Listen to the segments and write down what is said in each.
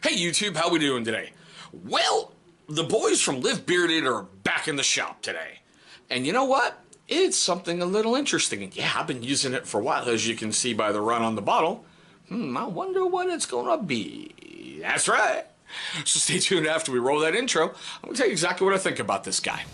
Hey YouTube, how we doing today? Well, the boys from Live Bearded are back in the shop today. And you know what? It's something a little interesting. And yeah, I've been using it for a while, as you can see by the run on the bottle. I wonder what it's gonna be. That's right. So stay tuned after we roll that intro. I'm gonna tell you exactly what I think about this guy.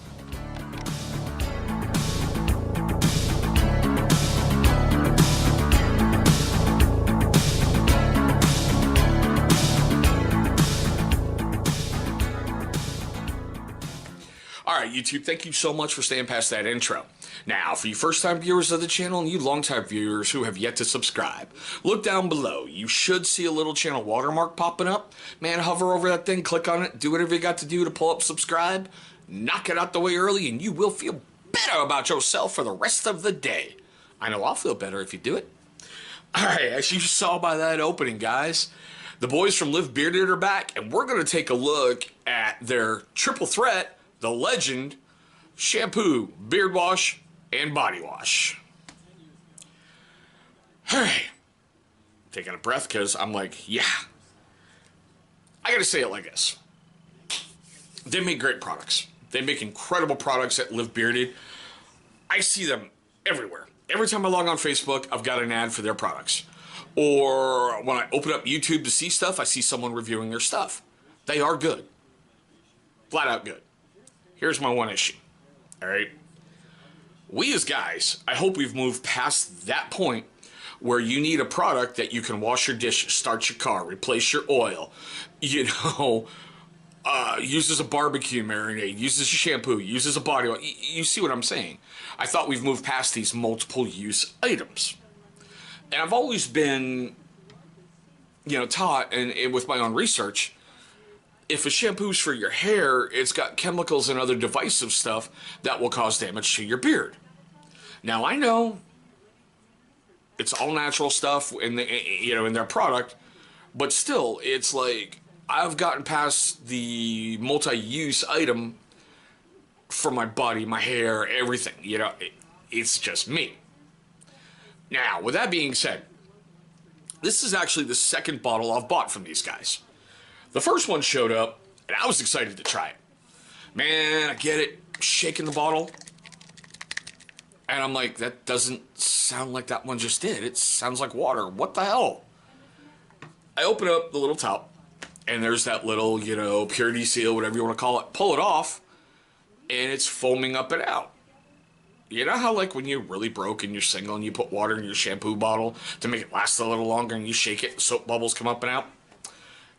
Alright YouTube, thank you so much for staying past that intro. Now, for you first time viewers of the channel and you long time viewers who have yet to subscribe, look down below. You should see a little channel watermark popping up. Man, hover over that thing, click on it, do whatever you got to do to pull up subscribe. Knock it out the way early and you will feel better about yourself for the rest of the day. I know I'll feel better if you do it. Alright, as you saw by that opening, guys, the boys from Live Bearded are back and we're going to take a look at their triple threat, the Legend shampoo, beard wash, and body wash. Alright. Taking a breath because I'm like, yeah. I gotta say it like this. They make great products. They make incredible products at Live Bearded. I see them everywhere. Every time I log on Facebook, I've got an ad for their products. Or when I open up YouTube to see stuff, I see someone reviewing their stuff. They are good. Flat out good. Here's my one issue. Alright? We as guys, I hope we've moved past that point where you need a product that you can wash your dishes, start your car, replace your oil, use as a barbecue marinade, use as a shampoo, use as a body oil. You see what I'm saying? I thought we've moved past these multiple use items. And I've always been, taught, and with my own research, if a shampoo's for your hair, it's got chemicals and other divisive stuff that will cause damage to your beard. Now I know it's all natural stuff in in their product, but still, it's like I've gotten past the multi-use item for my body, my hair, everything. It's just me. Now, with that being said, this is actually the second bottle I've bought from these guys. The first one showed up, and I was excited to try it. Man, I get it. Shaking the bottle. And I'm like, that doesn't sound like that one just did. It sounds like water. What the hell? I open up the little top, and there's that little, purity seal, whatever you want to call it. Pull it off, and it's foaming up and out. You know how, like, when you're really broke and you're single and you put water in your shampoo bottle to make it last a little longer and you shake it, soap bubbles come up and out?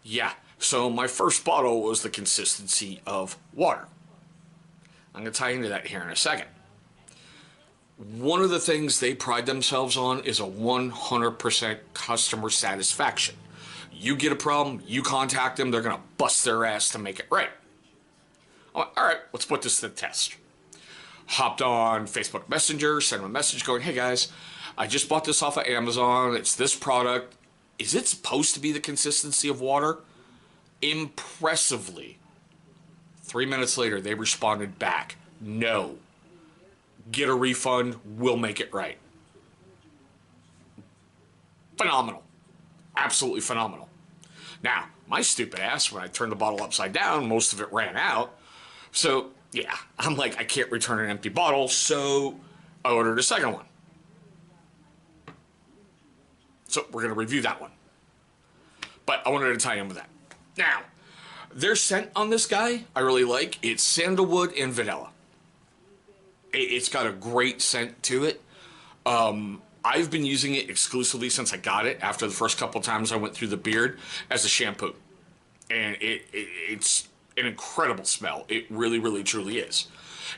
Yeah. So my first bottle was the consistency of water. I'm going to tie into that here in a second. One of the things they pride themselves on is a 100% customer satisfaction. You get a problem, you contact them, they're going to bust their ass to make it right. I'm like, all right, let's put this to the test. Hopped on Facebook Messenger, sent them a message going, hey guys, I just bought this off of Amazon. It's this product. Is it supposed to be the consistency of water? Impressively, 3 minutes later, they responded back, no. Get a refund, we'll make it right. Phenomenal. Absolutely phenomenal. Now, my stupid ass, when I turned the bottle upside down, most of it ran out. So, yeah, I'm like, I can't return an empty bottle, so I ordered a second one. So, we're going to review that one. But I wanted to tie in with that. Now, their scent on this guy, I really like. It's sandalwood and vanilla. It's got a great scent to it. I've been using it exclusively since I got it after the first couple times I went through the beard as a shampoo. And it's an incredible smell. It really, really, truly is.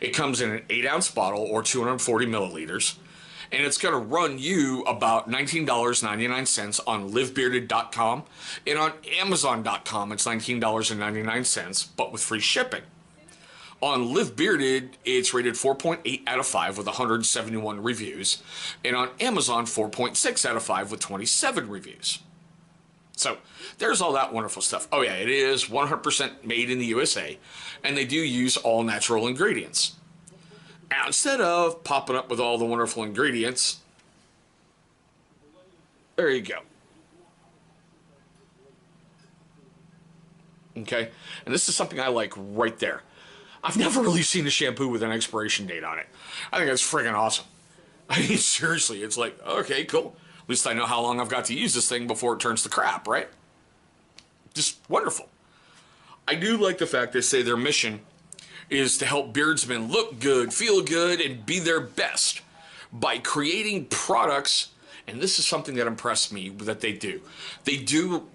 It comes in an 8-ounce bottle or 240 milliliters. And it's going to run you about $19.99 on livebearded.com. And on Amazon.com, it's $19.99, but with free shipping. On Live Bearded, it's rated 4.8 out of 5 with 171 reviews. And on Amazon, 4.6 out of 5 with 27 reviews. So, there's all that wonderful stuff. Oh yeah, it is 100% made in the USA. And they do use all natural ingredients. Now, instead of popping up with all the wonderful ingredients, there you go. Okay? And this is something I like right there. I've never really seen a shampoo with an expiration date on it. I think that's friggin' awesome. I mean, seriously, it's like, okay, cool. At least I know how long I've got to use this thing before it turns to crap, right? Just wonderful. I do like the fact they say their mission is to help beardsmen look good, feel good, and be their best by creating products. And this is something that impressed me that they do. They do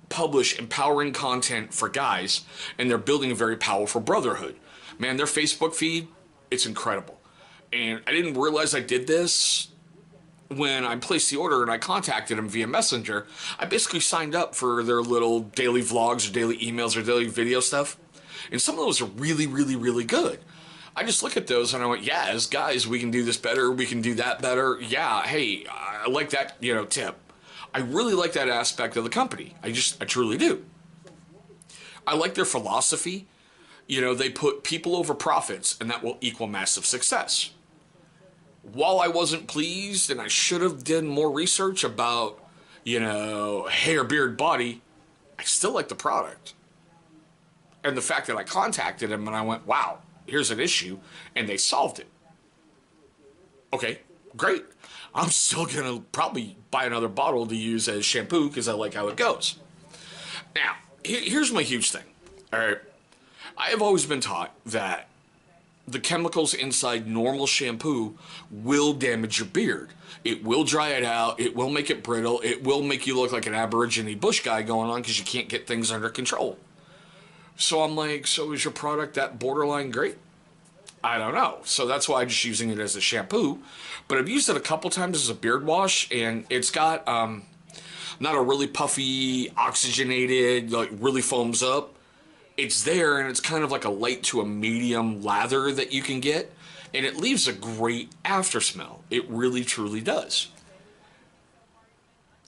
publish empowering content for guys, and they're building a very powerful brotherhood. Man, their Facebook feed, it's incredible. And I didn't realize I did this when I placed the order and I contacted them via Messenger. I basically signed up for their little daily vlogs or daily emails or daily video stuff. And some of those are really, really, really good. I just look at those and I went, yeah, as guys, we can do this better. We can do that better. Yeah, hey, I like that, tip. I really like that aspect of the company. I truly do. I like their philosophy. They put people over profits, and that will equal massive success. While I wasn't pleased, and I should have done more research about, hair, beard, body, I still like the product. And the fact that I contacted them and I went, wow, here's an issue, and they solved it. Okay, great. I'm still going to probably buy another bottle to use as shampoo because I like how it goes. Now, here's my huge thing. All right. I have always been taught that the chemicals inside normal shampoo will damage your beard. It will dry it out. It will make it brittle. It will make you look like an Aborigine bush guy going on because you can't get things under control. So I'm like, so is your product that borderline great? I don't know. So that's why I'm just using it as a shampoo. But I've used it a couple times as a beard wash, and it's got not a really puffy, oxygenated, like really foams up. It's there, and it's kind of like a light to a medium lather that you can get, and it leaves a great after smell. It really, truly does.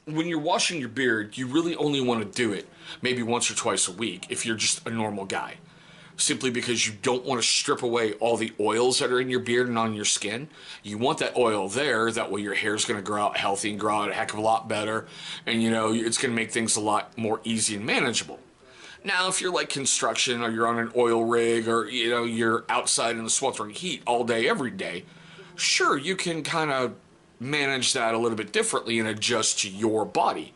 When you're washing your beard, you really only want to do it maybe once or twice a week if you're just a normal guy. Simply because you don't want to strip away all the oils that are in your beard and on your skin. You want that oil there, that way your hair's going to grow out healthy and grow out a heck of a lot better, and it's going to make things a lot more easy and manageable. Now, if you're like construction or you're on an oil rig or, you're outside in the sweltering heat all day, every day, sure, you can kind of manage that a little bit differently and adjust to your body.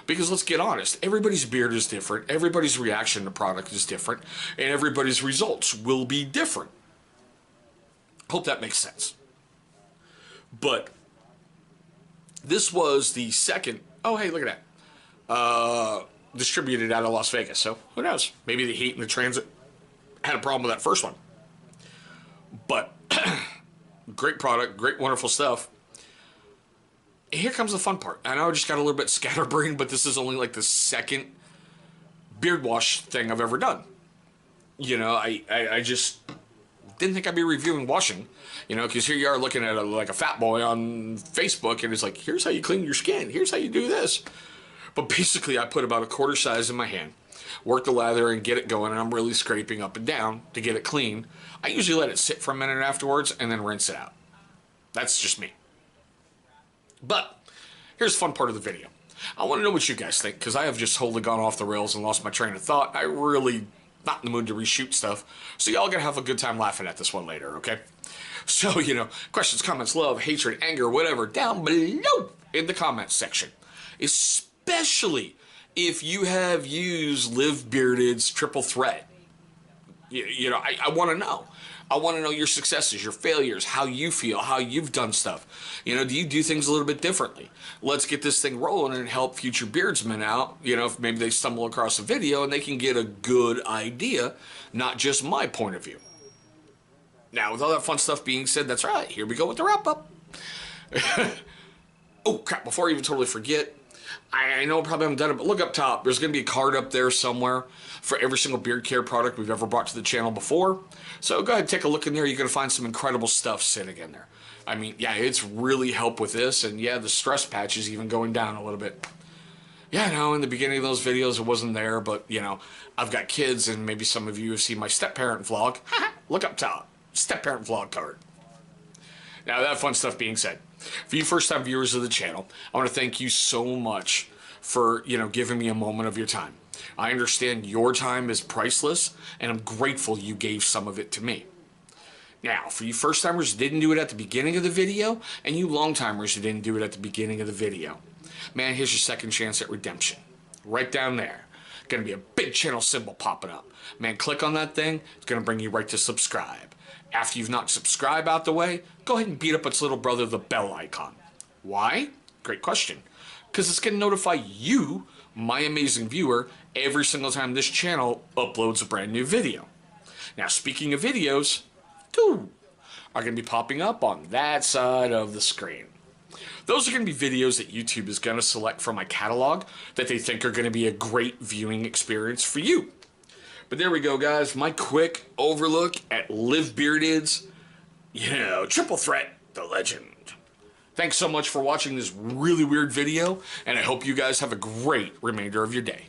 Because let's get honest, everybody's beard is different, everybody's reaction to product is different, and everybody's results will be different. Hope that makes sense. But this was the second, oh hey, look at that. Distributed out of Las Vegas, so who knows? Maybe the heat and the transit had a problem with that first one. But great product, great, wonderful stuff. And here comes the fun part. I know I just got a little bit scatterbrained, but this is only like the second beard wash thing I've ever done. I just didn't think I'd be reviewing washing, because here you are looking at like a fat boy on Facebook, and it's like, here's how you clean your skin. Here's how you do this. But basically, I put about a quarter size in my hand, work the lather and get it going, and I'm really scraping up and down to get it clean. I usually let it sit for a minute afterwards and then rinse it out. That's just me. But here's the fun part of the video. I want to know what you guys think, because I have just wholly gone off the rails and lost my train of thought. I really not in the mood to reshoot stuff. So y'all gonna have a good time laughing at this one later, okay? So, questions, comments, love, hatred, anger, whatever, down below in the comments section. Especially if you have used Live Bearded's triple threat. I want to know. I want to know your successes, your failures, how you feel, how you've done stuff. Do you do things a little bit differently? Let's get this thing rolling and help future beardsmen out. If maybe they stumble across a video and they can get a good idea, not just my point of view. Now, with all that fun stuff being said, that's right. Here we go with the wrap up. Oh, crap. Before I even totally forget, I know I probably haven't done it, but look up top. There's going to be a card up there somewhere for every single beard care product we've ever brought to the channel before. So go ahead and take a look in there. You're going to find some incredible stuff sitting in there. I mean, yeah, it's really helped with this. And yeah, the stress patch is even going down a little bit. Yeah, I know in the beginning of those videos it wasn't there, but, I've got kids, and maybe some of you have seen my step-parent vlog. Look up top. Step-parent vlog card. Now, that fun stuff being said, for you first-time viewers of the channel, I want to thank you so much for, giving me a moment of your time. I understand your time is priceless, and I'm grateful you gave some of it to me. Now, for you first timers who didn't do it at the beginning of the video, and you long timers who didn't do it at the beginning of the video, man, here's your second chance at redemption. Right down there. Gonna be a big channel symbol popping up. Man, click on that thing, it's gonna bring you right to subscribe. After you've knocked subscribe out the way, go ahead and beat up its little brother, the bell icon. Why? Great question. Because it's gonna notify you, my amazing viewer, every single time this channel uploads a brand new video. Now, speaking of videos, two are going to be popping up on that side of the screen. Those are going to be videos that YouTube is going to select from my catalog that they think are going to be a great viewing experience for you. But there we go, guys. My quick overlook at Live Bearded's, Triple Threat, the legend. Thanks so much for watching this really weird video, and I hope you guys have a great remainder of your day.